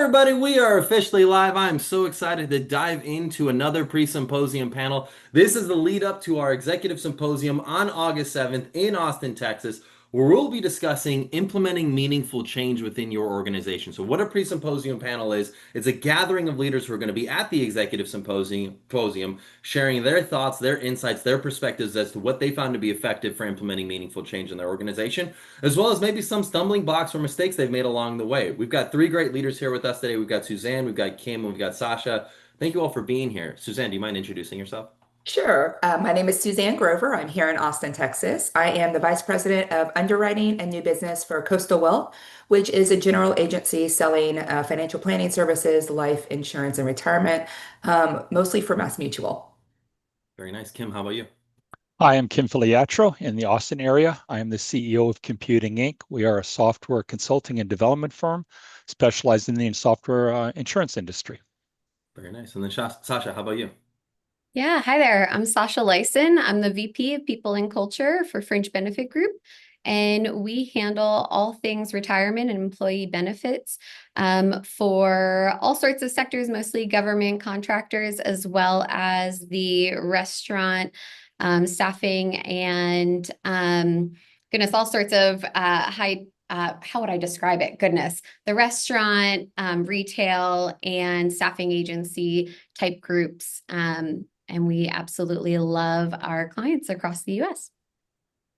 everybody, we are officially live. I'm so excited to dive into another pre-symposium panel. This is the lead up to our executive symposium on August 7th in Austin, Texas, where we'll be discussing implementing meaningful change within your organization. So what a pre-symposium panel is, it's a gathering of leaders who are going to be at the executive symposium, sharing their thoughts, their insights, their perspectives as to what they found to be effective for implementing meaningful change in their organization, as well as maybe some stumbling blocks or mistakes they've made along the way. We've got three great leaders here with us today. We've got Suzanne, we've got Kim, and we've got Sasha. Thank you all for being here. Suzanne, do you mind introducing yourself? Sure. My name is Suzanne Grover. I'm here in Austin, Texas. I am the Vice President of Underwriting and New Business for Coastal Wealth, which is a general agency selling financial planning services, life insurance, and retirement, mostly for Mass Mutual. Very nice. Kim, how about you? I am Kim Filiatrault in the Austin area. I am the CEO of Computing Inc. We are a software consulting and development firm specialized in the software insurance industry. Very nice. And then Sasha, how about you? Yeah, hi there. I'm Sacha Lyson. I'm the VP of People and Culture for Fringe Benefit Group, and we handle all things retirement and employee benefits for all sorts of sectors, mostly government contractors, as well as the restaurant staffing and goodness, all sorts of how would I describe it? Goodness, the restaurant, retail, and staffing agency type groups. And we absolutely love our clients across the US.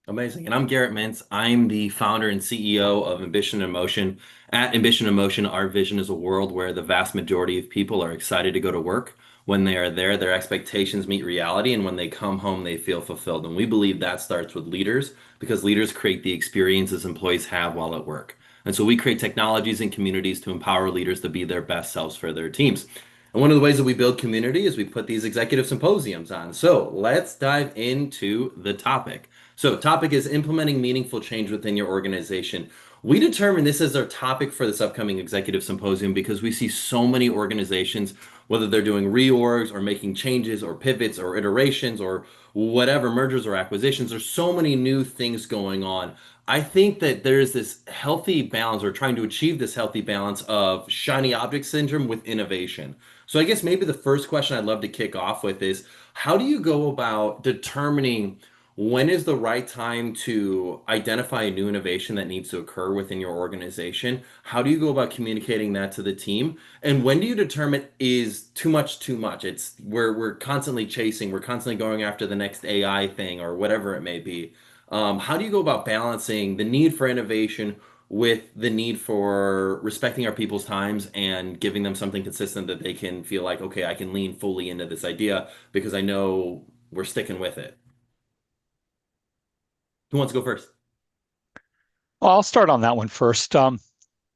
Amazing. And I'm Garrett Mintz. I'm the founder and CEO of Ambition in Motion. At Ambition in Motion, our vision is a world where the vast majority of people are excited to go to work. When they are there, their expectations meet reality, and when they come home, they feel fulfilled. And we believe that starts with leaders, because leaders create the experiences employees have while at work. And so we create technologies and communities to empower leaders to be their best selves for their teams. And one of the ways that we build community is we put these executive symposiums on. So let's dive into the topic. So topic is implementing meaningful change within your organization. We determined this as our topic for this upcoming executive symposium because we see so many organizations, whether they're doing reorgs or making changes or pivots or iterations or whatever, mergers or acquisitions. There's so many new things going on. I think that there's this healthy balance, or trying to achieve this healthy balance of shiny object syndrome with innovation. So I guess maybe the first question I'd love to kick off with is, how do you go about determining when is the right time to identify a new innovation that needs to occur within your organization? How do you go about communicating that to the team? And when do you determine is too much too much? It's we're constantly chasing, we're constantly going after the next AI thing or whatever it may be. How do you go about balancing the need for innovation with the need for respecting our people's times and giving them something consistent that they can feel like, okay, I can lean fully into this idea because I know we're sticking with it? Who wants to go first? Well, I'll start on that one first.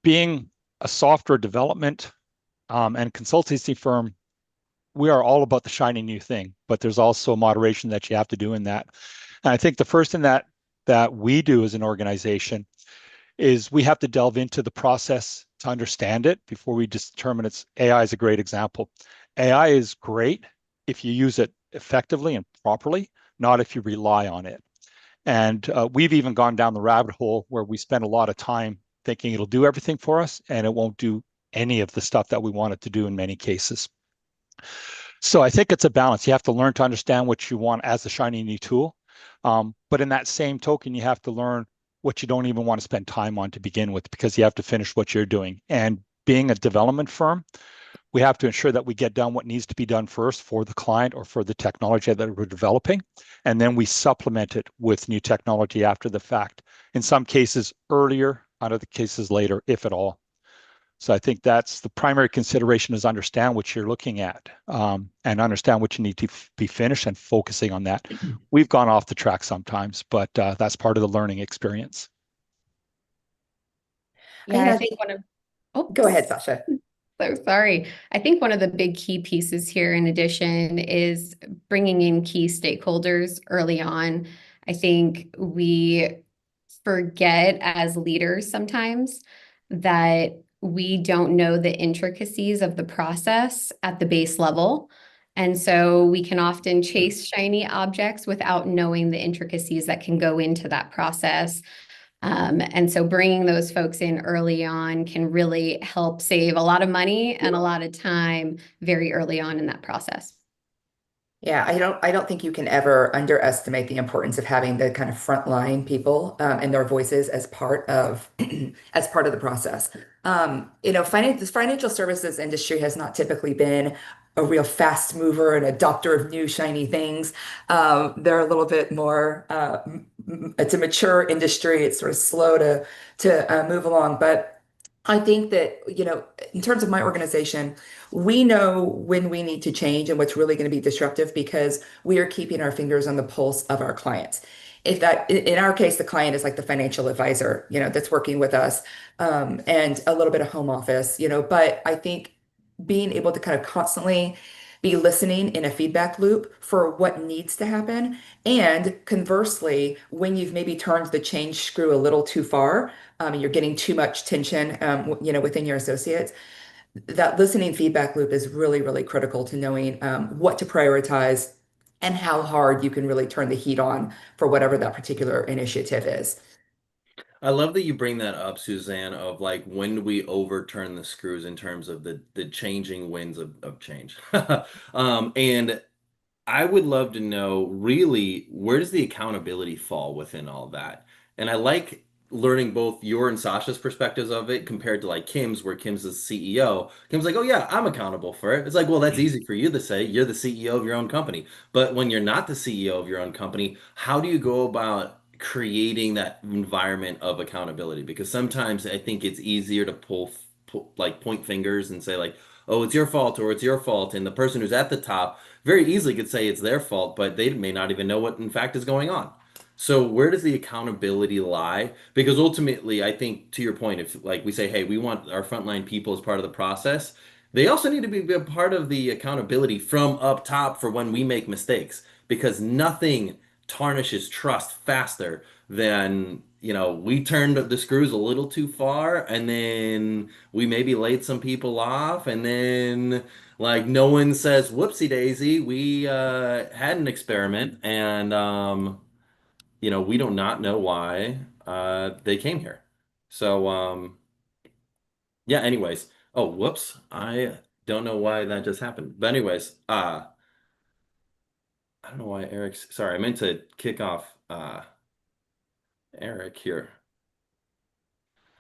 Being a software development and consultancy firm, we are all about the shiny new thing, but there's also moderation that you have to do in that. And I think the first thing that we do as an organization is we have to delve into the process to understand it before we just determine it's AI is a great example. AI is great if you use it effectively and properly, not if you rely on it. And we've even gone down the rabbit hole where we spend a lot of time thinking it'll do everything for us, and it won't do any of the stuff that we want it to do in many cases. So I think it's a balance. You have to learn to understand what you want as a shiny new tool. But in that same token, you have to learn what you don't even want to spend time on to begin with, because you have to finish what you're doing. And being a development firm, we have to ensure that we get done what needs to be done first for the client or for the technology that we're developing. And then we supplement it with new technology after the fact. In some cases earlier, other cases later, if at all. So I think that's the primary consideration, is understand what you're looking at and understand what you need to be finished and focusing on that. We've gone off the track sometimes, but that's part of the learning experience. Yeah, I think Go ahead, Sasha. So sorry. I think one of the big key pieces here, in addition, is bringing in key stakeholders early on. I think we forget as leaders sometimes that we don't know the intricacies of the process at the base level. And so we can often chase shiny objects without knowing the intricacies that can go into that process. And so bringing those folks in early on can really help save a lot of money and a lot of time very early on in that process. Yeah, I don't think you can ever underestimate the importance of having the kind of frontline people and their voices as part of as part of the process. The financial services industry has not typically been a real fast mover and adopter of new shiny things. They're a little bit more. It's a mature industry. It's sort of slow to move along, but I think that, in terms of my organization, we know when we need to change and what's really going to be disruptive because we are keeping our fingers on the pulse of our clients. If that, in our case, the client is like the financial advisor, that's working with us, and a little bit of home office, but I think being able to kind of constantly be listening in a feedback loop for what needs to happen. And conversely, when you've maybe turned the change screw a little too far, and you're getting too much tension, within your associates, that listening feedback loop is really, really critical to knowing what to prioritize and how hard you can really turn the heat on for whatever that particular initiative is. I love that you bring that up, Suzanne, of like when do we overturn the screws in terms of the changing winds of change. And I would love to know really where does the accountability fall within all that? And I like learning both your and Sasha's perspectives of it compared to like Kim's, where Kim's the CEO. Kim's like, oh yeah, I'm accountable for it. It's like, well, that's easy for you to say. You're the CEO of your own company. But when you're not the CEO of your own company, how do you go about creating that environment of accountability? Because sometimes I think it's easier to like point fingers and say like, oh, it's your fault or it's your fault. And the person who's at the top very easily could say it's their fault, but they may not even know what in fact is going on. So where does the accountability lie? Because ultimately, I think to your point, if like we say, hey, we want our frontline people as part of the process, they also need to be a part of the accountability from up top for when we make mistakes, because nothing tarnishes trust faster than, we turned the screws a little too far and then we maybe laid some people off and then like no one says whoopsie daisy, we had an experiment and we do not know why they came here. So yeah, anyways. Oh, whoops. I don't know why that just happened. But anyways, I don't know why Eric's sorry, I meant to kick off Eric here.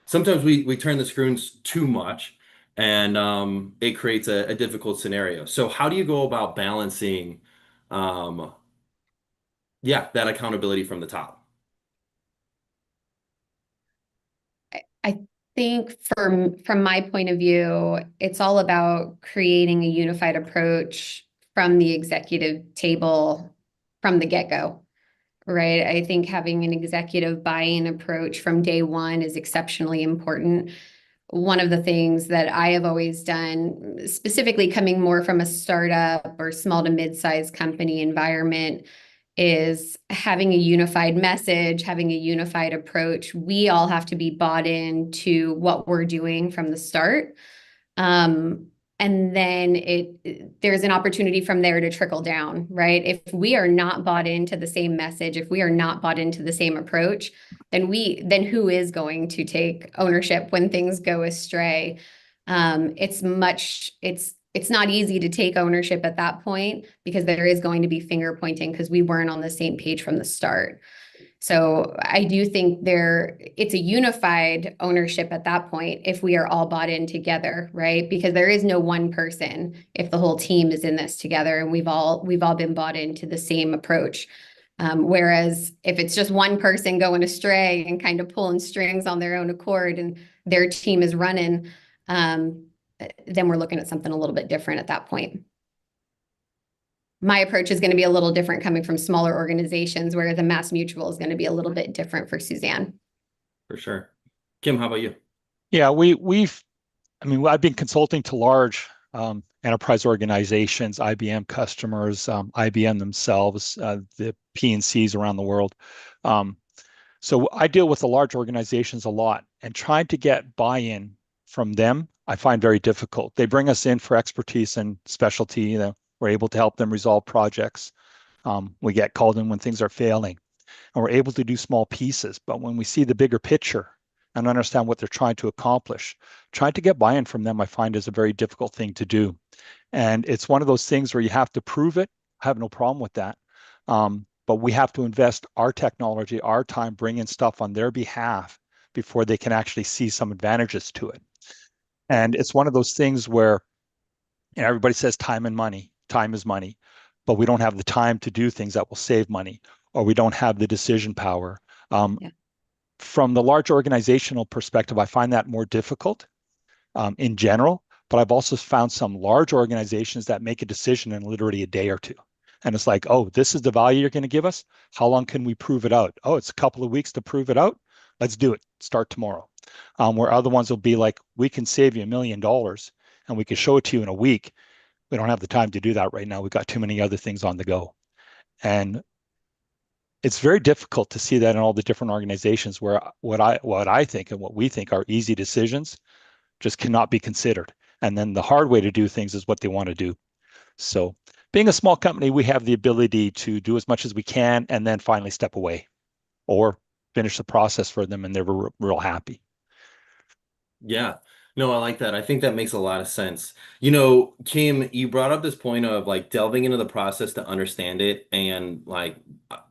Sometimes we turn the screws too much and it creates a difficult scenario. So how do you go about balancing um yeah, that accountability from the top? I think from my point of view, it's all about creating a unified approach from the executive table from the get-go, right? I think having an executive buy-in approach from day one is exceptionally important. One of the things that I have always done, specifically coming more from a startup or small to mid-sized company environment, is having a unified message, having a unified approach. We all have to be bought into what we're doing from the start. And then there's an opportunity from there to trickle down, right? If we are not bought into the same message, if we are not bought into the same approach, then who is going to take ownership when things go astray? It's not easy to take ownership at that point because there is going to be finger pointing because we weren't on the same page from the start. So I do think it's a unified ownership at that point if we are all bought in together, right? Because there is no one person if the whole team is in this together and we've all been bought into the same approach. Whereas if it's just one person going astray and kind of pulling strings on their own accord and their team is running, then we're looking at something a little bit different at that point. My approach is going to be a little different coming from smaller organizations where the Mass Mutual is going to be a little bit different for Suzanne. For sure. Kim, how about you? Yeah, I've been consulting to large enterprise organizations, IBM customers, IBM themselves, the P&Cs around the world. So I deal with the large organizations a lot, and trying to get buy-in from them, I find very difficult. They bring us in for expertise and specialty. We're able to help them resolve projects. We get called in when things are failing. and we're able to do small pieces. But when we see the bigger picture and understand what they're trying to accomplish, trying to get buy-in from them, I find is a very difficult thing to do. And it's one of those things where you have to prove it. I have no problem with that. But we have to invest our technology, our time, bring in stuff on their behalf before they can actually see some advantages to it. And it's one of those things where everybody says time and money, time is money, but we don't have the time to do things that will save money, or we don't have the decision power. Yeah. From the large organizational perspective, I find that more difficult in general, but I've also found some large organizations that make a decision in literally a day or two. And it's like, oh, this is the value you're going to give us. How long can we prove it out? Oh, it's a couple of weeks to prove it out. Let's do it. Start tomorrow. Where other ones will be like, we can save you $1 million and we can show it to you in a week. We don't have the time to do that right now. We've got too many other things on the go. And it's very difficult to see that in all the different organizations where what I think and what we think are easy decisions just cannot be considered. And then the hard way to do things is what they want to do. So being a small company, we have the ability to do as much as we can and then finally step away or finish the process for them and they're real happy. Yeah. No, I like that. I think that makes a lot of sense. You know, Kim, you brought up this point of like delving into the process to understand it and like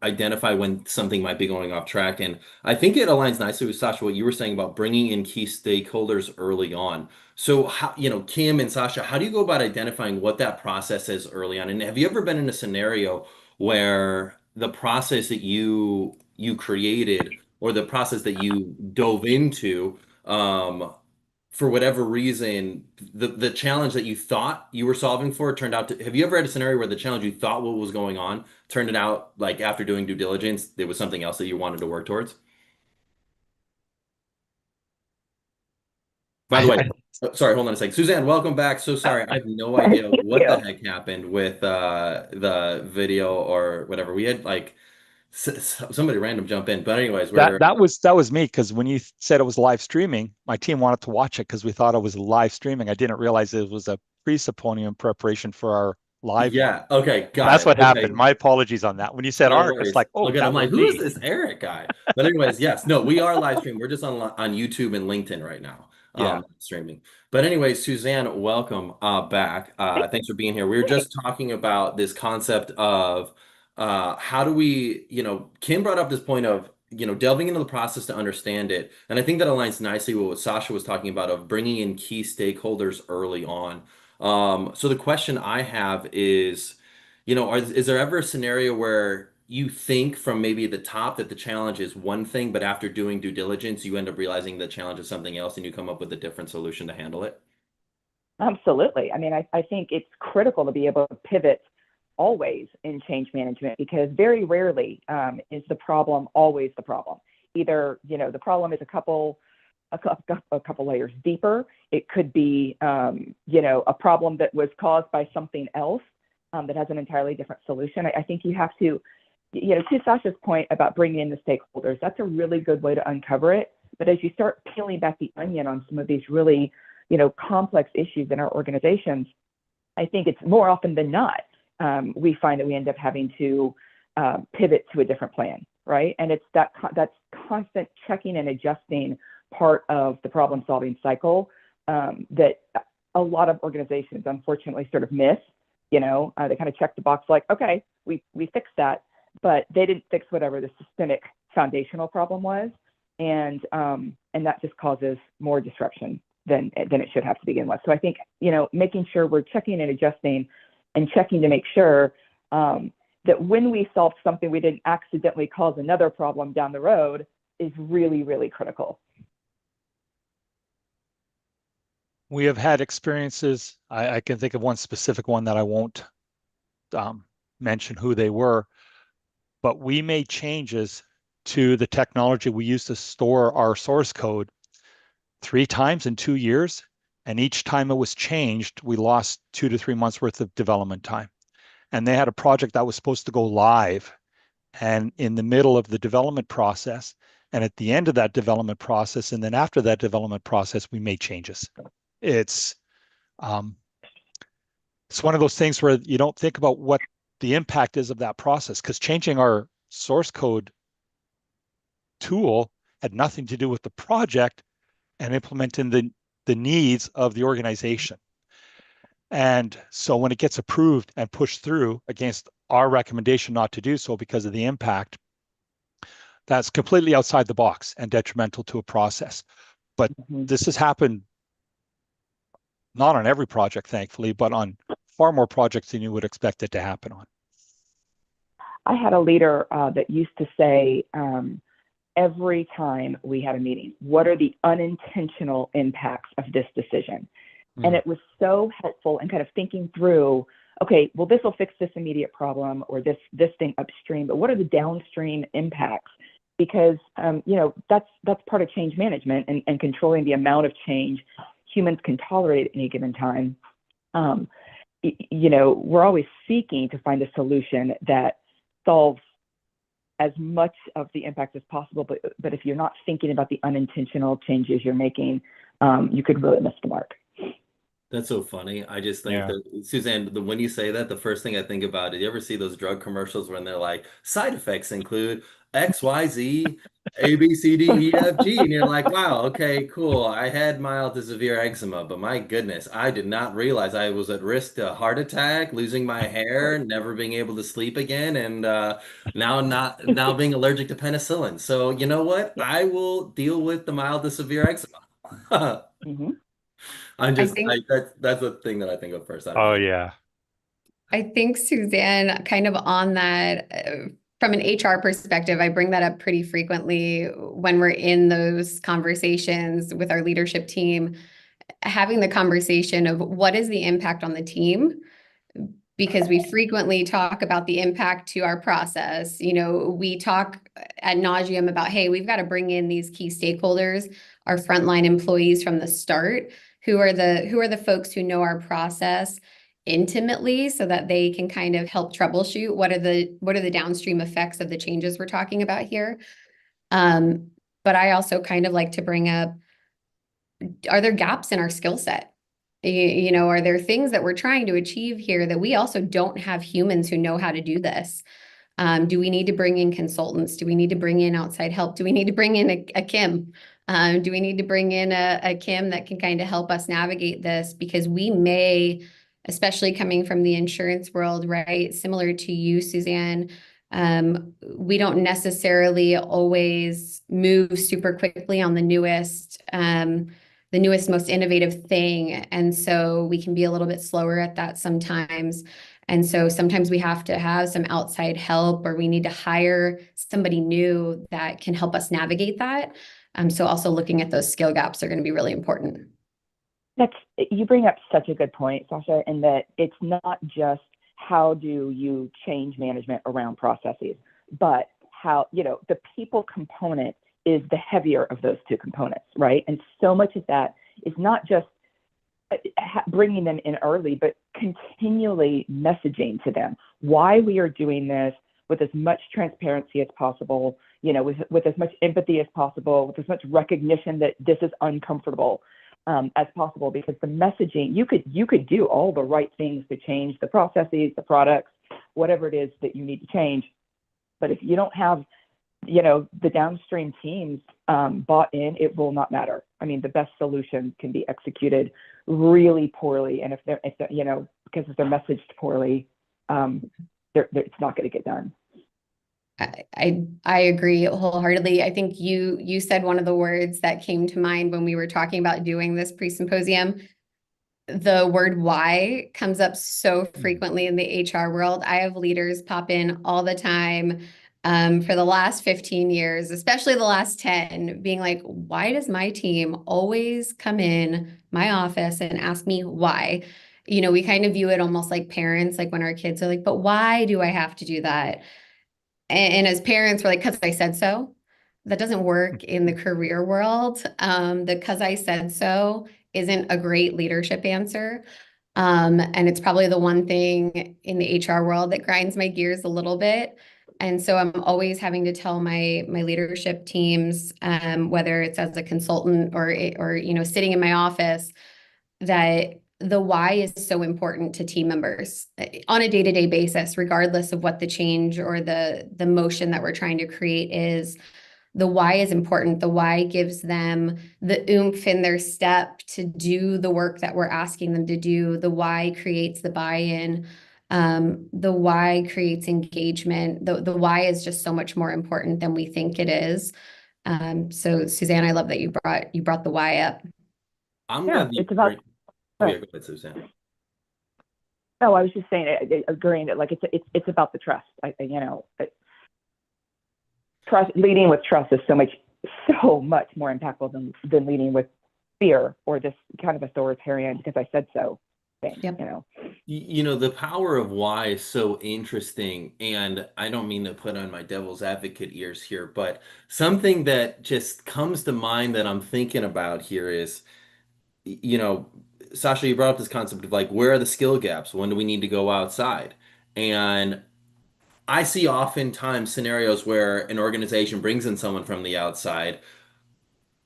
identify when something might be going off track. And I think it aligns nicely with Sasha, what you were saying about bringing in key stakeholders early on. So how, you know, Kim and Sasha, how do you go about identifying what that process is early on? And have you ever been in a scenario where the process that you created or the process that you dove into, for whatever reason, the challenge that you thought you were solving for turned out to, have you ever had a scenario where the challenge you thought what was going on turned it out like after doing due diligence, there was something else that you wanted to work towards? By the way, sorry, hold on a second. Suzanne, welcome back. So sorry, I have no idea Thank what the you. heck happened with the video or whatever. We had like somebody random jump in, but anyways, we're That was me, because when you said it was live streaming, my team wanted to watch it because we thought it was live streaming. I didn't realize it was a pre-Symposium preparation for our live one. yeah, okay, got That's it. what happened. Okay. My apologies on that. When you said No ARC, it's worries. like, oh, Okay, I'm that was like, who is me. this Eric guy? But anyways, yes, no, we are live streaming. We're just on YouTube and LinkedIn right now, Yeah. streaming. But anyway, Suzanne, welcome back. Thanks for being here. We were just talking about this concept of how do we, you know, Kim brought up this point of, you know, delving into the process to understand it, and I think that aligns nicely with what Sasha was talking about of bringing in key stakeholders early on. So the question I have is, you know, is there ever a scenario where you think from maybe the top that the challenge is one thing, but after doing due diligence, you end up realizing the challenge is something else and you come up with a different solution to handle it? Absolutely. I mean, I think it's critical to be able to pivot always in change management, because very rarely is the problem always the problem. Either, you know, the problem is a couple layers deeper. It could be, you know, a problem that was caused by something else that has an entirely different solution. I think you have to, you know, to Sasha's point about bringing in the stakeholders, that's a really good way to uncover it. But as you start peeling back the onion on some of these really, you know, complex issues in our organizations, I think it's more often than not, we find that we end up having to pivot to a different plan, right? And it's that's constant checking and adjusting part of the problem-solving cycle that a lot of organizations unfortunately sort of miss. You know, they kind of check the box like, okay, we fixed that, but they didn't fix whatever the systemic foundational problem was, and that just causes more disruption than it should have to begin with. So I think, you know, making sure we're checking and adjusting and checking to make sure that when we solve something, we didn't accidentally cause another problem down the road is really, really critical. We have had experiences. I can think of one specific one that I won't mention who they were, but we made changes to the technology we used to store our source code 3 times in 2 years. And each time it was changed, we lost 2 to 3 months worth of development time. And they had a project that was supposed to go live. And in the middle of the development process, and at the end of that development process, and then after that development process, we made changes. It's one of those things where you don't think about what the impact is of that process, because changing our source code tool had nothing to do with the project and implementing the needs of the organization. And so when it gets approved and pushed through against our recommendation not to do so because of the impact, that's completely outside the box and detrimental to a process. But this has happened not on every project, thankfully, but on far more projects than you would expect it to happen on. I had a leader that used to say, every time we had a meeting, what are the unintentional impacts of this decision? And it was so helpful in kind of thinking through, okay, well, this will fix this immediate problem or this thing upstream, but what are the downstream impacts? Because, you know, that's part of change management and controlling the amount of change humans can tolerate at any given time. You know, we're always seeking to find a solution that solves as much of the impact as possible, but if you're not thinking about the unintentional changes you're making, you could really miss the mark. That's so funny. I just think that, Suzanne, when you say that, the first thing I think about is, you ever see those drug commercials when they're like, side effects include X, Y, Z, A, B, C, D, E, F, G, and you're like, wow, okay, cool. I had mild to severe eczema, but my goodness, I did not realize I was at risk to heart attack, losing my hair, never being able to sleep again, and now being allergic to penicillin. So you know what? I will deal with the mild to severe eczema. That's the thing that I think of first. I don't Oh, know. yeah. I think, Suzanne, kind of on that, from an HR perspective, I bring that up pretty frequently when we're in those conversations with our leadership team, having the conversation of what is the impact on the team, because we frequently talk about the impact to our process. You know, we talk ad nauseum about, hey, we've got to bring in these key stakeholders, our frontline employees from the start, who are the folks who know our process intimately, so that they can kind of help troubleshoot what are the downstream effects of the changes we're talking about here. But I also kind of like to bring up, are there gaps in our skill set? You know, are there things that we're trying to achieve here that we also don't have humans who know how to do this? Do we need to bring in consultants? Do we need to bring in outside help? Do we need to bring in a Kim? Do we need to bring in a Kim that can kind of help us navigate this? Because we may, especially coming from the insurance world, right? Similar to you, Suzanne, we don't necessarily always move super quickly on the newest, most innovative thing. And so we can be a little bit slower at that sometimes. And so sometimes we have to have some outside help, or we need to hire somebody new that can help us navigate that. So also looking at those skill gaps are going to be really important. You bring up such a good point, Sacha, in that it's not just how do you change management around processes, but how, you know, the people component is the heavier of those two components, right? And so much of that is not just bringing them in early, but continually messaging to them why we are doing this with as much transparency as possible, you know, with as much empathy as possible, with as much recognition that this is uncomfortable as possible, because the messaging, you could do all the right things to change the processes, the products, whatever it is that you need to change. But if you don't have, you know, the downstream teams bought in, it will not matter. I mean, the best solutions can be executed really poorly, and if they're you know, because if they're messaged poorly, it's not going to get done. I agree wholeheartedly. I think you said one of the words that came to mind when we were talking about doing this pre-symposium. The word why comes up so frequently in the HR world. I have leaders pop in all the time for the last 15 years, especially the last 10, being like, why does my team always come in my office and ask me why? You know, we kind of view it almost like parents, like when our kids are like, but why do I have to do that? And as parents, we're like, because I said so. That doesn't work in the career world. The because I said so isn't a great leadership answer. And it's probably the one thing in the HR world that grinds my gears a little bit. And so I'm always having to tell my leadership teams, whether it's as a consultant or you know, sitting in my office, that the why is so important to team members on a day-to-day basis, regardless of what the change or the motion that we're trying to create is. The why is important. The why gives them the oomph in their step to do the work that we're asking them to do. The why creates the buy-in. The why creates engagement. The why is just so much more important than we think it is. So Suzanne, I love that you brought the why up. I'm Yeah, glad that you it's about. oh, yeah, go ahead, Suzanne. No, I was just saying, agreeing that like it's about the trust. Trust, leading with trust is so much more impactful than leading with fear or this kind of authoritarian because I said so thing. Yep. The power of why is so interesting, and I don't mean to put on my devil's advocate ears here, but something that just comes to mind that I'm thinking about here is, Sasha, you brought up this concept of like, where are the skill gaps? When do we need to go outside? And I see oftentimes scenarios where an organization brings in someone from the outside,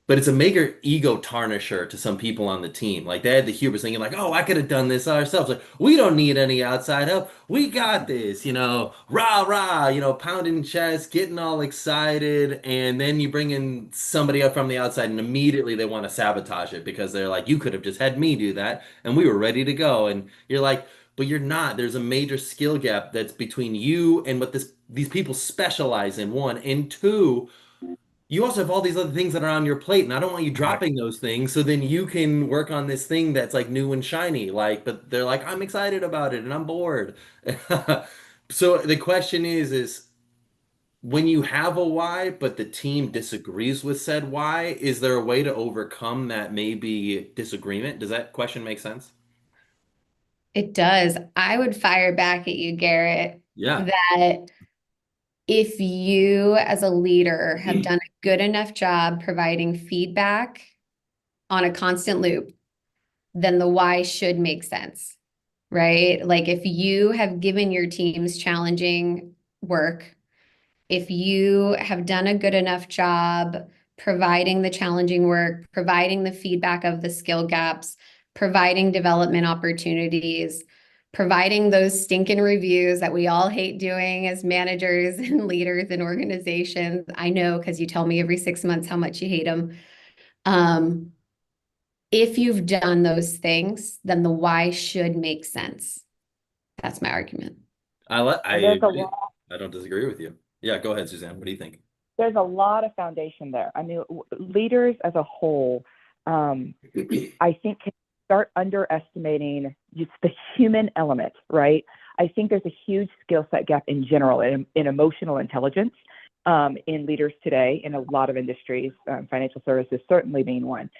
but it's a major ego tarnisher to some people on the team. Like they had the hubris thinking like, oh, I could have done this ourselves. Like, we don't need any outside help. We got this, rah, rah, pounding chest, getting all excited. And then you bring in somebody up from the outside and immediately they want to sabotage it because they're like, you could have just had me do that. And we were ready to go. And you're like, but you're not. There's a major skill gap that's between you and what these people specialize in, one. And two, you also have all these other things that are on your plate, and I don't want you dropping those things so then you can work on this thing that's like new and shiny. Like, but they're like, I'm excited about it and I'm bored. So the question is when you have a why, but the team disagrees with said why, is there a way to overcome that maybe disagreement? Does that question make sense? It does. I would fire back at you, Garrett, Yeah. that if you as a leader have done a good enough job providing feedback on a constant loop, then the why should make sense, right? Like if you have given your teams challenging work, if you have done a good enough job providing the challenging work, providing the feedback of the skill gaps, providing development opportunities, providing those stinking reviews that we all hate doing as managers and leaders in organizations. I know because you tell me every 6 months how much you hate them. If you've done those things, then the why should make sense. That's my argument. I There's a agree. lot. I don't disagree with you. Yeah, go ahead, Suzanne. What do you think? There's a lot of foundation there. I mean, leaders as a whole, I think, can start underestimating just the human element, right? I think there's a huge skill set gap in general in emotional intelligence in leaders today in a lot of industries, financial services certainly being one.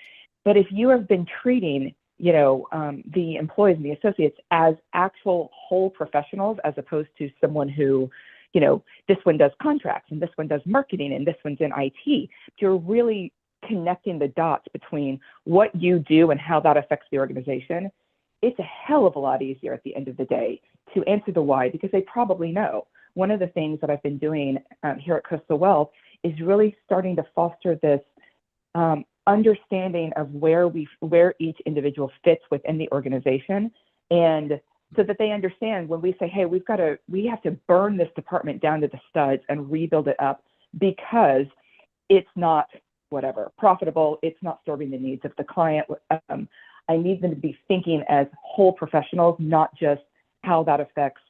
But if you have been treating, the employees and the associates as actual whole professionals, as opposed to someone who, this one does contracts and this one does marketing and this one's in IT, you're really connecting the dots between what you do and how that affects the organization. It's a hell of a lot easier at the end of the day to answer the why, because they probably know. One of the things that I've been doing here at Coastal Wealth is really starting to foster this understanding of where each individual fits within the organization, and so that they understand when we say, hey, we have to burn this department down to the studs and rebuild it up because it's not profitable, it's not serving the needs of the client. I need them to be thinking as whole professionals, not just how that affects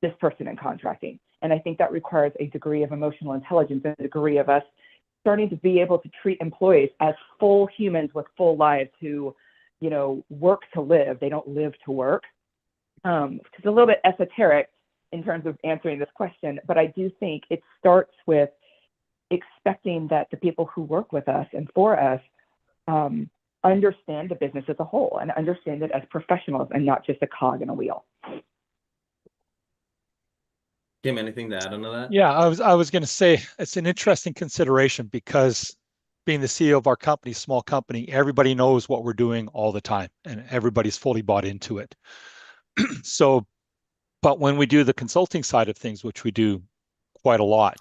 this person in contracting. And I think that requires a degree of emotional intelligence and a degree of us starting to be able to treat employees as full humans with full lives who, work to live. They don't live to work. It's a little bit esoteric in terms of answering this question, but I do think it starts with expecting that the people who work with us and for us understand the business as a whole and understand it as professionals and not just a cog in a wheel. Kim, anything to add onto that? Yeah, I was going to say it's an interesting consideration because being the CEO of our company, small company, everybody knows what we're doing all the time and everybody's fully bought into it. So, but when we do the consulting side of things, which we do quite a lot,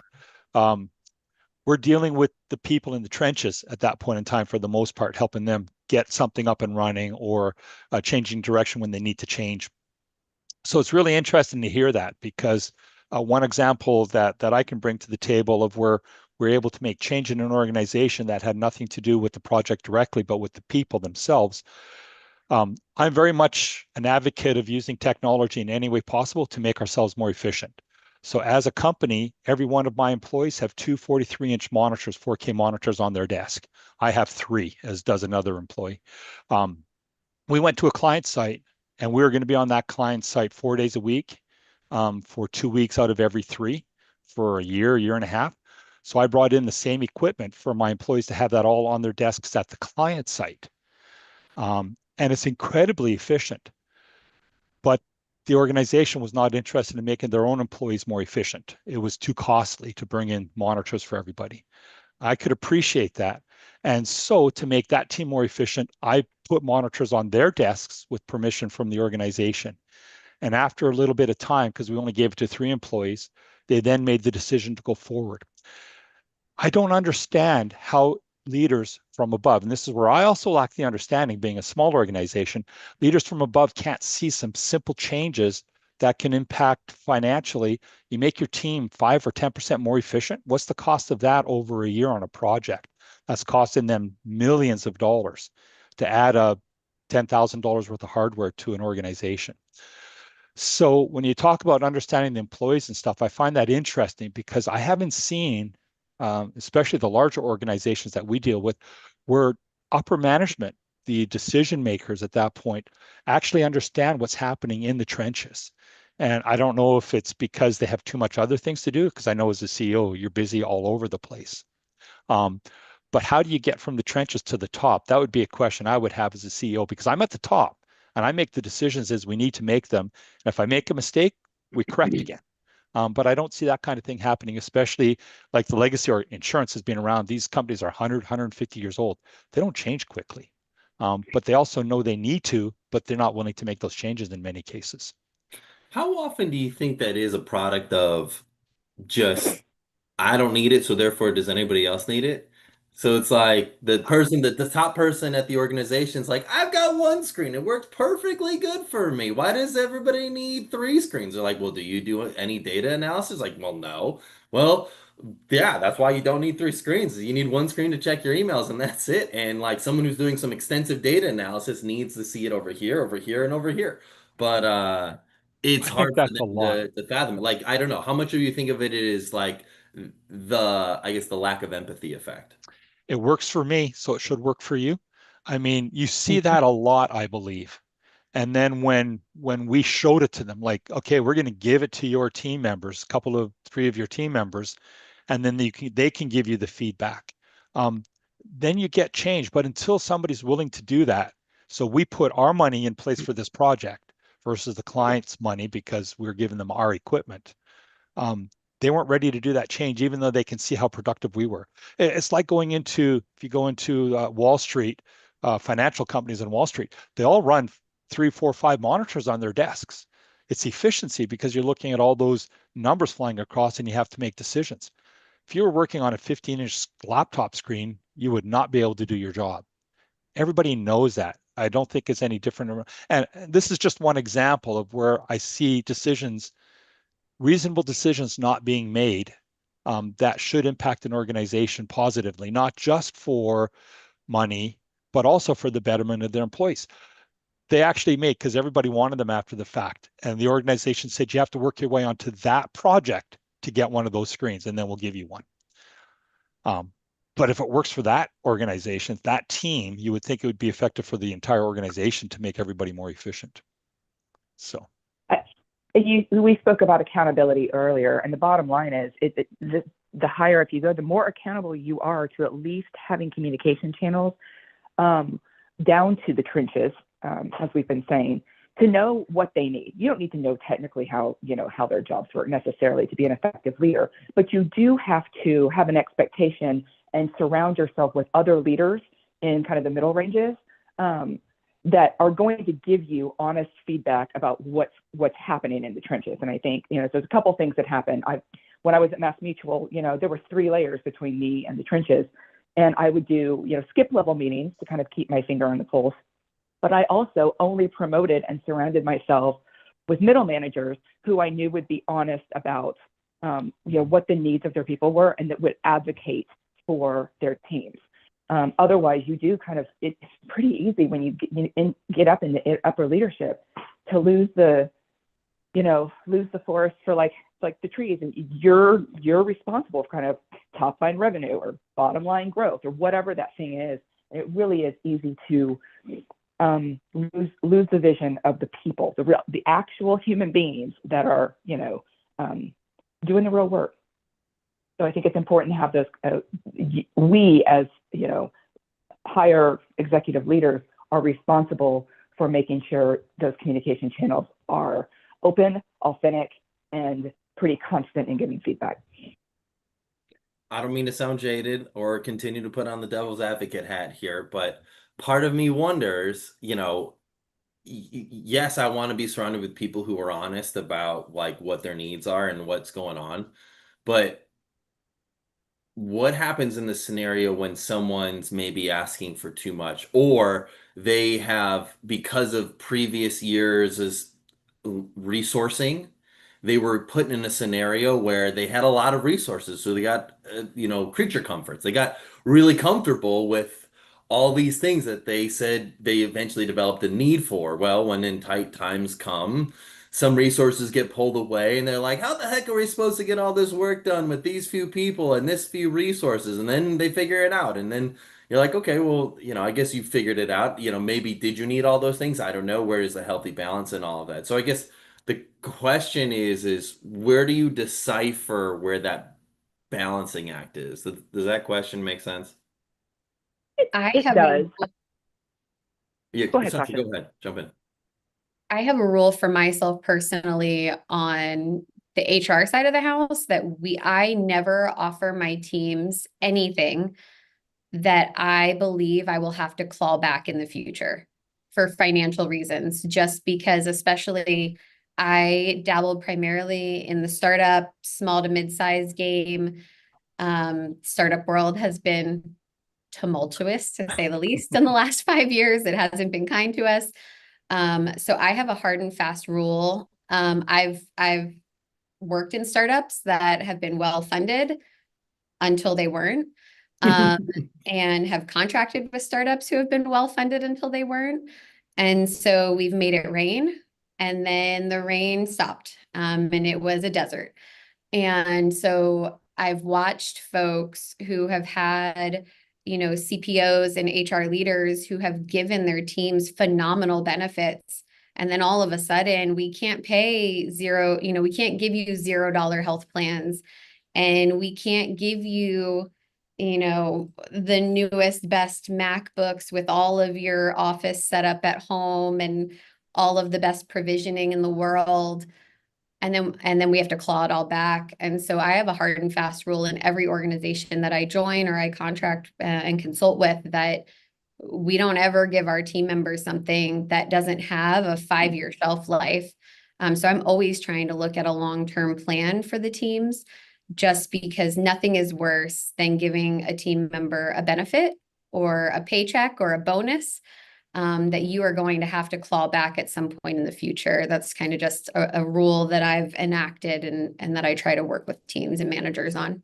we're dealing with the people in the trenches at that point in time for the most part, helping them get something up and running or changing direction when they need to change. So it's really interesting to hear that because one example that I can bring to the table of where We were able to make change in an organization that had nothing to do with the project directly, but with the people themselves. I'm very much an advocate of using technology in any way possible to make ourselves more efficient. So as a company, every one of my employees have two 43-inch monitors, 4K monitors on their desk. I have three, as does another employee. We went to a client site, and we were going to be on that client site 4 days a week for 2 weeks out of every 3 for a year and a half. So I brought in the same equipment for my employees to have that all on their desks at the client site. And it's incredibly efficient. But the organization was not interested in making their own employees more efficient. It was too costly to bring in monitors for everybody. I could appreciate that. And so to make that team more efficient, I put monitors on their desks with permission from the organization. And after a little bit of time, because we only gave it to 3 employees, they then made the decision to go forward. I don't understand how leaders from above, and this is where I also lack the understanding, being a small organization, leaders from above can't see some simple changes that can impact financially. You make your team 5 or 10% more efficient. What's the cost of that over a year on a project? That's costing them millions of dollars to add a $10,000 worth of hardware to an organization. So when you talk about understanding the employees and stuff, I find that interesting because I haven't seen, especially the larger organizations that we deal with, where upper management, the decision makers at that point, actually understand what's happening in the trenches. And I don't know if it's because they have too much other things to do, because I know as a CEO, you're busy all over the place. But how do you get from the trenches to the top? That would be a question I would have as a CEO, because I'm at the top and I make the decisions as we need to make them. And if I make a mistake, we correct again. But I don't see that kind of thing happening, especially like the legacy or insurance has been around. These companies are 100, 150 years old. They don't change quickly. But they also know they need to, but they're not willing to make those changes in many cases. How often do you think that is a product of just I don't need it, so therefore does anybody else need it? So it's like the top person at the organization's like, I've got one screen. It works perfectly good for me. Why does everybody need 3 screens? They're like, well, do you do any data analysis? Like, well, no. Well, yeah, that's why you don't need 3 screens. You need one screen to check your emails, and that's it. And like someone who's doing some extensive data analysis needs to see it over here, and over here. But it's I think hard for that's a them lot. to fathom. Like, I don't know. How much do you think of it is like I guess the lack of empathy effect? It works for me, so it should work for you. I mean, you see that a lot, I believe. And then when we showed it to them, like, okay, we're going to give it to your team members, a couple of 3 of your team members, and then they can give you the feedback. Then you get change. But until somebody's willing to do that, so we put our money in place for this project versus the client's money because we're giving them our equipment. They weren't ready to do that change, even though they can see how productive we were. It's like if you go into Wall Street, financial companies on Wall Street, they all run 3, 4, 5 monitors on their desks. It's efficiency because you're looking at all those numbers flying across and you have to make decisions. If you were working on a 15-inch laptop screen, you would not be able to do your job. Everybody knows that. I don't think it's any different. And this is just one example of where I see reasonable decisions not being made that should impact an organization positively, not just for money, but also for the betterment of their employees. They actually made, because everybody wanted them after the fact. And the organization said, you have to work your way onto that project to get one of those screens, and then we'll give you one. But if it works for that organization, that team, you would think it would be effective for the entire organization to make everybody more efficient. So. We spoke about accountability earlier, and the bottom line is the higher up you go, the more accountable you are to at least having communication channels down to the trenches, as we've been saying, to know what they need. You don't need to know technically how their jobs work necessarily to be an effective leader, but you do have to have an expectation and surround yourself with other leaders in kind of the middle ranges that are going to give you honest feedback about what's happening in the trenches. And I think, there's a couple things that happen. When I was at Mass Mutual, there were 3 layers between me and the trenches, and I would do, skip level meetings to kind of keep my finger on the pulse. But I also only promoted and surrounded myself with middle managers who I knew would be honest about what the needs of their people were, and that would advocate for their teams. Otherwise, you do it's pretty easy when you get up in the upper leadership to lose the forest for like the trees, and you're responsible for top line revenue or bottom line growth or whatever that thing is. And it really is easy to lose the vision of the people, the actual human beings that are doing the real work. So I think it's important to have those. We as higher executive leaders are responsible for making sure those communication channels are open, authentic, and pretty constant in giving feedback. I don't mean to sound jaded or continue to put on the devil's advocate hat here, but part of me wonders, yes, I want to be surrounded with people who are honest about what their needs are and what's going on, but what happens in the scenario when someone's maybe asking for too much, or they have, because of previous years' resourcing, they were put in a scenario where they had a lot of resources. So they got, creature comforts. They got really comfortable with all these things that they said they eventually developed a need for. Well, when in tight times come, some resources get pulled away and they're like, how the heck are we supposed to get all this work done with these few people and this few resources? And then they figure it out. And then you're like, okay, well, I guess you figured it out. Maybe did you need all those things? I don't know. Where is the healthy balance and all of that? So I guess the question is where do you decipher where that balancing act is? Does that question make sense? I have does. Yeah, Go ahead, Sacha, Sasha. go ahead. Jump in. I have a rule for myself personally on the HR side of the house that I never offer my teams anything that I believe I will have to claw back in the future for financial reasons, just because especially I dabbled primarily in the startup, small to mid-size game. Startup world has been tumultuous, to say the least, in the last 5 years. It hasn't been kind to us. So I have a hard and fast rule. I've worked in startups that have been well funded until they weren't, and have contracted with startups who have been well funded until they weren't. And so we've made it rain, and then the rain stopped, and it was a desert. And so I've watched folks who have had, CPOs and HR leaders who have given their teams phenomenal benefits. And then all of a sudden we can't pay zero, we can't give you $0 health plans, and we can't give you, the newest, best MacBooks with all of your office set up at home and all of the best provisioning in the world. And then we have to claw it all back. And so I have a hard and fast rule in every organization that I join or I contract and consult with, that we don't ever give our team members something that doesn't have a 5-year shelf life. So I'm always trying to look at a long-term plan for the teams, just because nothing is worse than giving a team member a benefit or a paycheck or a bonus that you are going to have to claw back at some point in the future. That's kind of just a rule that I've enacted and that I try to work with teams and managers on.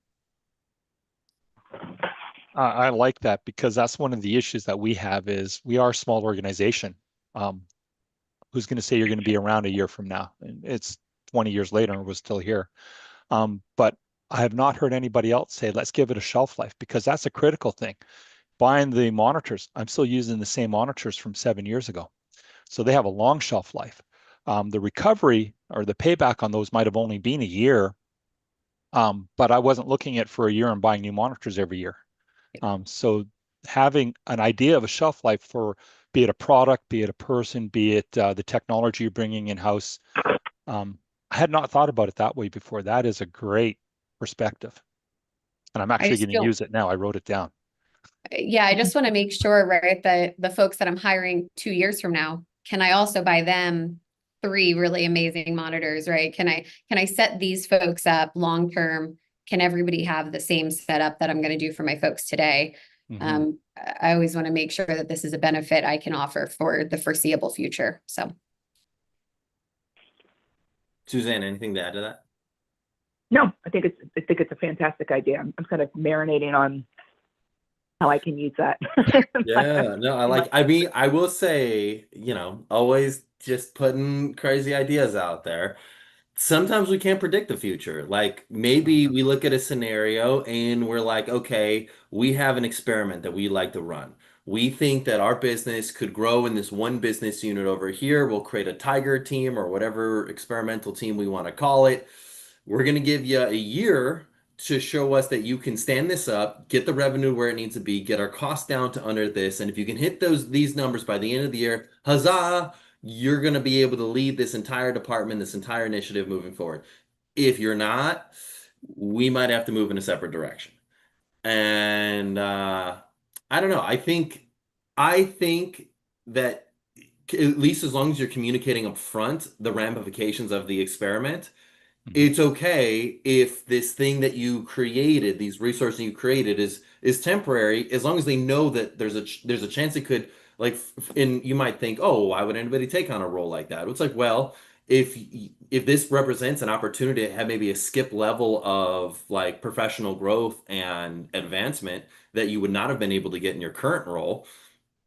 I like that, because that's one of the issues that we have is we are a small organization. Who's going to say you're going to be around a year from now? And it's 20 years later and we're still here. But I have not heard anybody else say, let's give it a shelf life, because that's a critical thing. Buying the monitors, I'm still using the same monitors from 7 years ago. So they have a long shelf life. The recovery or the payback on those might have only been a year, but I wasn't looking at for a year and buying new monitors every year. So having an idea of a shelf life for, be it a product, be it a person, be it the technology you're bringing in-house, I had not thought about it that way before. That is a great perspective. And I'm actually going to use it now. I wrote it down. Yeah, I just want to make sure, right, that the folks that I'm hiring 2 years from now, can I also buy them 3 really amazing monitors, right? Can I set these folks up long term? Can everybody have the same setup that I'm going to do for my folks today? Mm-hmm. I always want to make sure that this is a benefit I can offer for the foreseeable future. So, Suzanne, anything to add to that? No, I think it's a fantastic idea. I'm kind of marinating on how I can use that. Yeah, no, I mean, I will say, always just putting crazy ideas out there. Sometimes we can't predict the future. Like maybe we look at a scenario and we're like, okay, we have an experiment that we like to run. We think that our business could grow in this one business unit over here. We'll create a tiger team or whatever experimental team we want to call it. We're going to give you a year to show us that you can stand this up, get the revenue where it needs to be, get our costs down to under this. And if you can hit these numbers by the end of the year, huzzah, you're going to be able to lead this entire department, this entire initiative moving forward. If you're not, we might have to move in a separate direction. And I don't know. I think that at least as long as you're communicating up front the ramifications of the experiment, it's okay if this thing that you created, these resources you created is temporary, as long as they know that there's a chance it could like and you might think, oh, why would anybody take on a role like that? It's like, well, if this represents an opportunity to have maybe a skip level of like professional growth and advancement that you would not have been able to get in your current role,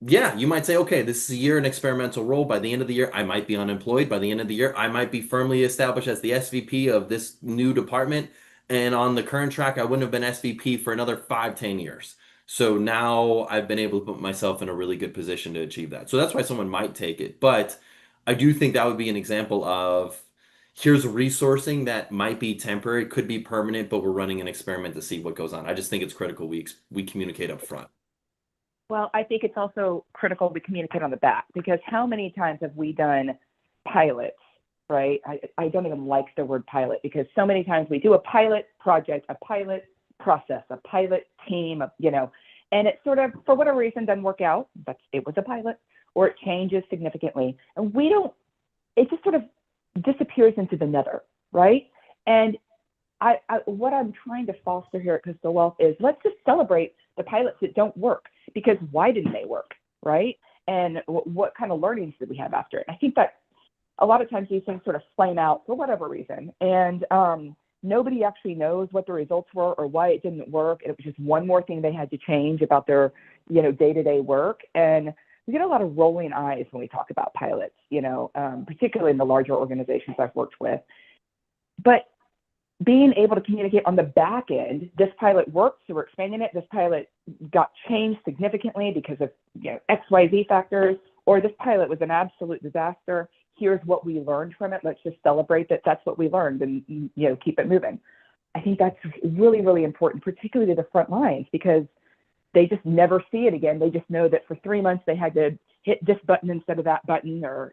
yeah, you might say, okay, this is a year in experimental role. By the end of the year, I might be unemployed. By the end of the year, I might be firmly established as the SVP of this new department. And on the current track, I wouldn't have been SVP for another 5, 10 years. So now I've been able to put myself in a really good position to achieve that. So that's why someone might take it. But I do think that would be an example of here's resourcing that might be temporary, could be permanent, but we're running an experiment to see what goes on. I just think it's critical we communicate up front. Well, I think it's also critical we communicate on the back, because how many times have we done pilots, right? I don't even like the word pilot, because so many times we do a pilot project, a pilot process, a pilot team, and it sort of, for whatever reason, doesn't work out, but it was a pilot, or it changes significantly. And it just sort of disappears into the nether, right? And what I'm trying to foster here at Coastal Wealth is let's just celebrate the pilots that don't work, because why didn't they work, right? And what kind of learnings did we have after it? I think that a lot of times these things sort of flame out for whatever reason, and nobody actually knows what the results were or why it didn't work. It was just one more thing they had to change about their, day-to-day work. And we get a lot of rolling eyes when we talk about pilots, particularly in the larger organizations I've worked with. But being able to communicate on the back end, this pilot worked, so we're expanding it. This pilot got changed significantly because of XYZ factors, or this pilot was an absolute disaster. Here's what we learned from it. Let's just celebrate that that's what we learned and keep it moving. I think that's really, really important, particularly to the front lines, because they just never see it again. They just know that for 3 months they had to hit this button instead of that button, or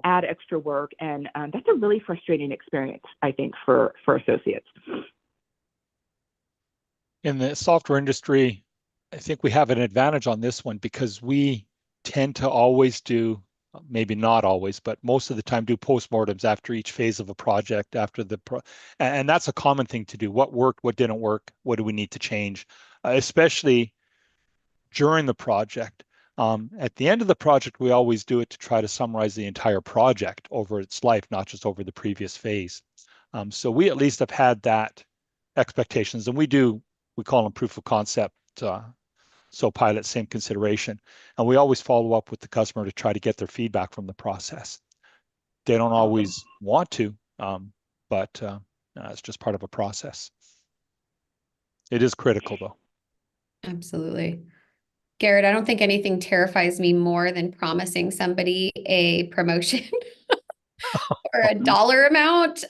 add extra work, and that's a really frustrating experience, I think, for associates. In the software industry, I think we have an advantage on this one because we tend to always do, maybe not always, but most of the time do postmortems after each phase of a project, and that's a common thing to do. What worked, what didn't work, what do we need to change, especially during the project. At the end of the project, we always do it to try to summarize the entire project over its life, not just over the previous phase. So we at least have had that expectations, and we call them proof of concept. So pilot, same consideration. And we always follow up with the customer to try to get their feedback from the process. They don't always want to, but it's just part of a process. It is critical, though. Absolutely. Garrett, I don't think anything terrifies me more than promising somebody a promotion or a dollar amount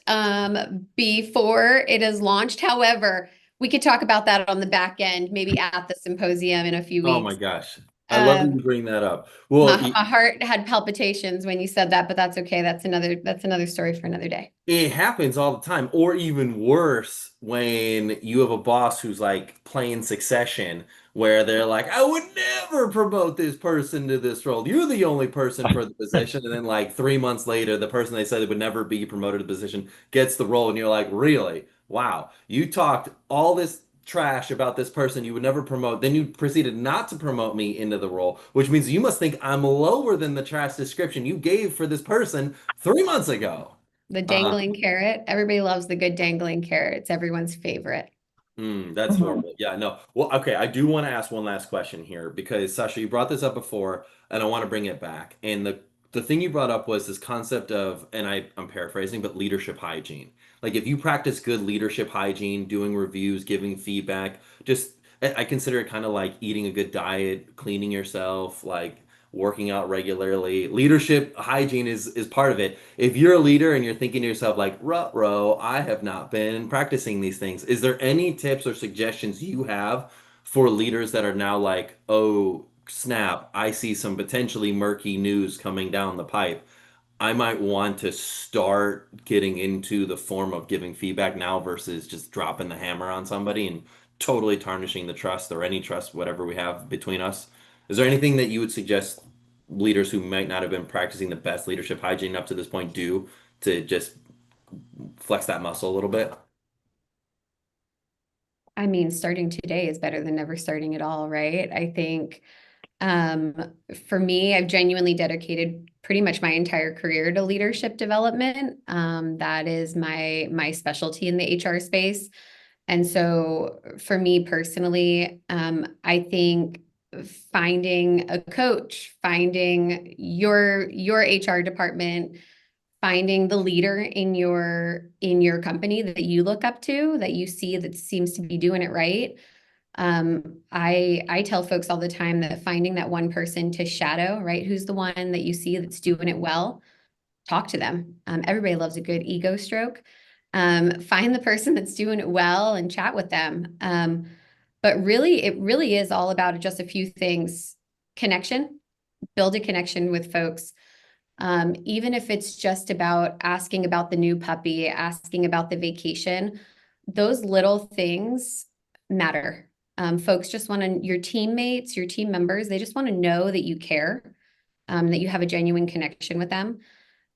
before it is launched. However, we could talk about that on the back end, maybe at the symposium in a few weeks. Oh my gosh. I love that you bring that up. Well, my heart had palpitations when you said that, but that's okay. That's another story for another day. It happens all the time, or even worse, when you have a boss who's like playing Succession, where they're like, I would never promote this person to this role. You're the only person for the position. And then like 3 months later, the person they said would never be promoted to the position gets the role. And you're like, really? Wow. You talked all this trash about this person you would never promote. Then you proceeded not to promote me into the role, which means you must think I'm lower than the trash description you gave for this person 3 months ago. The Uh-huh. dangling carrot. Everybody loves the good dangling carrot. It's everyone's favorite. That's Mhm. horrible. Yeah, no. Well, okay, I do want to ask one last question here because Sasha, you brought this up before, and I want to bring it back. And the thing you brought up was this concept of, and I'm paraphrasing, but leadership hygiene. Like if you practice good leadership hygiene, doing reviews, giving feedback, just I consider it kind of like eating a good diet, cleaning yourself, like working out regularly. Leadership hygiene is part of it. If you're a leader and you're thinking to yourself like, "Ruh-roh, I have not been practicing these things." Is there any tips or suggestions you have for leaders that are now like, "Oh, snap, I see some potentially murky news coming down the pipe. I might want to start getting into the form of giving feedback now versus just dropping the hammer on somebody and totally tarnishing the trust or any trust, whatever we have between us." Is there anything that you would suggest leaders who might not have been practicing the best leadership hygiene up to this point do to just flex that muscle a little bit? I mean, starting today is better than never starting at all, right? I think um, for me, I've genuinely dedicated pretty much my entire career to leadership development. That is my specialty in the HR space. And so for me personally, I think finding a coach, finding your HR department, finding the leader in your company that you look up to, that you see that seems to be doing it right. I tell folks all the time that finding that one person to shadow, right? Who's the one that you see that's doing it well? Talk to them. Everybody loves a good ego stroke. Find the person that's doing it well and chat with them. But really, it really is all about just a few things. Connection, build a connection with folks. Even if it's just about asking about the new puppy, asking about the vacation, those little things matter. Folks just want to, your teammates, your team members, they just want to know that you care, that you have a genuine connection with them.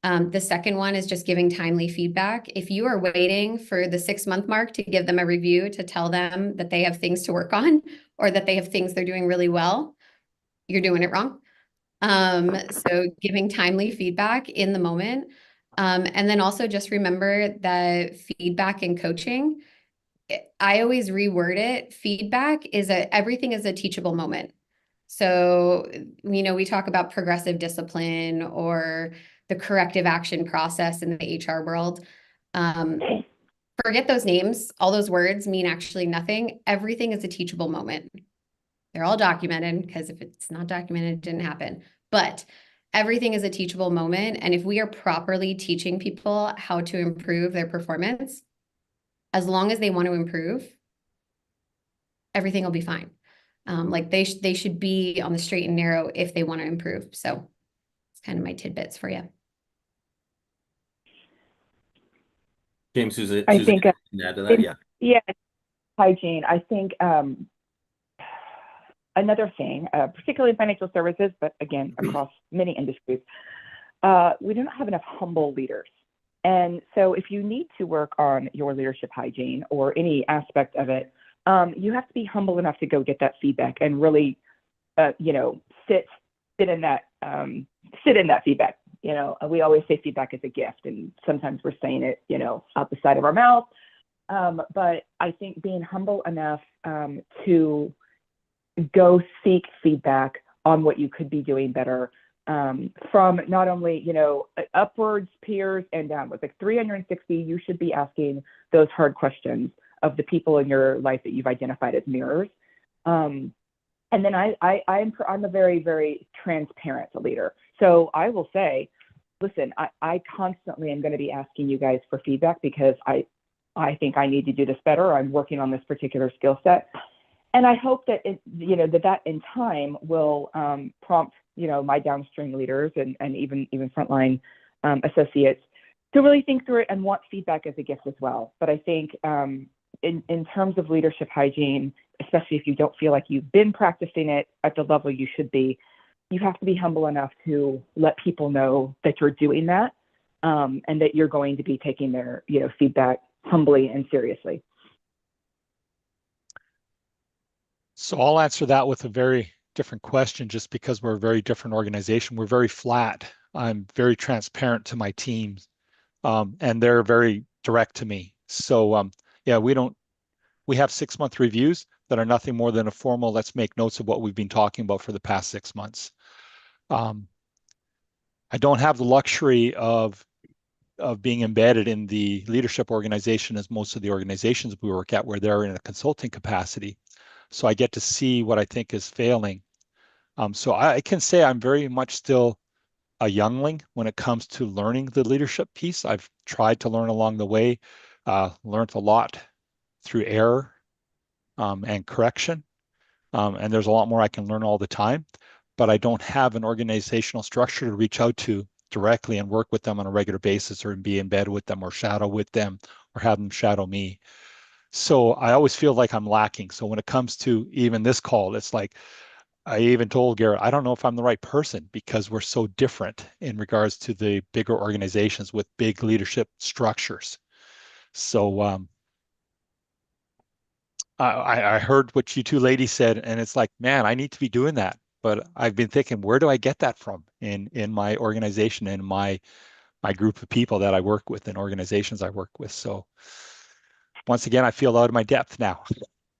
The second one is just giving timely feedback. If you are waiting for the 6-month mark to give them a review to tell them that they have things to work on or that they have things they're doing really well, you're doing it wrong. So giving timely feedback in the moment. And then also just remember that feedback and coaching, I always reword it. Feedback is everything is a teachable moment. So, we talk about progressive discipline or the corrective action process in the HR world. Forget those names. All those words mean actually nothing. Everything is a teachable moment. They're all documented because if it's not documented, it didn't happen. But everything is a teachable moment. And if we are properly teaching people how to improve their performance, as long as they want to improve, everything will be fine. Like they should be on the straight and narrow if they want to improve. So it's kind of my tidbits for you. James, Susan, I Suzanne, think, can you add to that? Yeah. yeah, hygiene. I think another thing, particularly in financial services, but again, across many industries, we do not have enough humble leaders. And so if you need to work on your leadership hygiene or any aspect of it, you have to be humble enough to go get that feedback and really, sit in that feedback. We always say feedback is a gift, and sometimes we're saying it, out the side of our mouth. But I think being humble enough to go seek feedback on what you could be doing better, from not only, upwards, peers, and downwards. Like 360, you should be asking those hard questions of the people in your life that you've identified as mirrors. And then I'm a very, very transparent leader. So I will say, listen, I constantly am going to be asking you guys for feedback because I think I need to do this better. I'm working on this particular skill set. And I hope that that in time will prompt, my downstream leaders and even frontline associates to really think through it and want feedback as a gift as well. But I think in terms of leadership hygiene, especially if you don't feel like you've been practicing it at the level you should be, you have to be humble enough to let people know that you're doing that, and that you're going to be taking their feedback humbly and seriously. So I'll answer that with a very different question just because we're a very different organization. We're very flat. I'm very transparent to my teams. and they're very direct to me. So yeah, we have 6-month reviews that are nothing more than a formal, let's make notes of what we've been talking about for the past 6 months. I don't have the luxury of being embedded in the leadership organization as most of the organizations we work at, where they're in a consulting capacity. So I get to see what I think is failing. So I can say I'm very much still a youngling when it comes to learning the leadership piece. I've tried to learn along the way, learned a lot through error and correction. And there's a lot more I can learn all the time, but I don't have an organizational structure to reach out to directly and work with them on a regular basis, or be in bed with them, or shadow with them, or have them shadow me. So I always feel like I'm lacking. So when it comes to even this call, it's like I even told Garrett, I don't know if I'm the right person, because we're so different in regards to the bigger organizations with big leadership structures. So I heard what you two ladies said, and it's like, man, I need to be doing that. But I've been thinking, where do I get that from in my organization and my group of people that I work with and organizations I work with? So once again, I feel out of my depth now.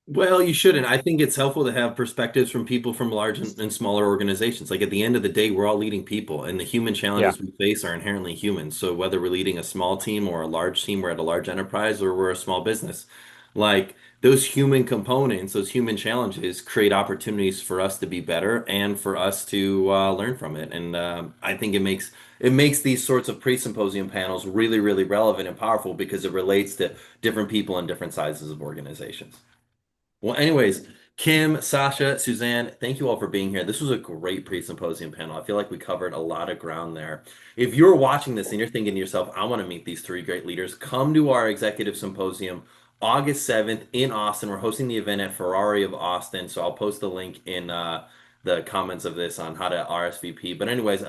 Well, you shouldn't. I think it's helpful to have perspectives from people from large and smaller organizations. Like at the end of the day, we're all leading people, and the human Yeah, challenges we face are inherently human. So whether we're leading a small team or a large team, we're at a large enterprise or we're a small business, like those human components, those human challenges create opportunities for us to be better and for us to learn from it. And I think it makes these sorts of pre-symposium panels really, really relevant and powerful because it relates to different people and different sizes of organizations. Well, anyways, Kim, Sasha, Suzanne, thank you all for being here. This was a great pre-symposium panel. I feel like we covered a lot of ground there. If you're watching this and you're thinking to yourself, I want to meet these three great leaders, come to our executive symposium August 7th in Austin. We're hosting the event at Ferrari of Austin. So I'll post the link in the comments of this on how to RSVP. But anyways,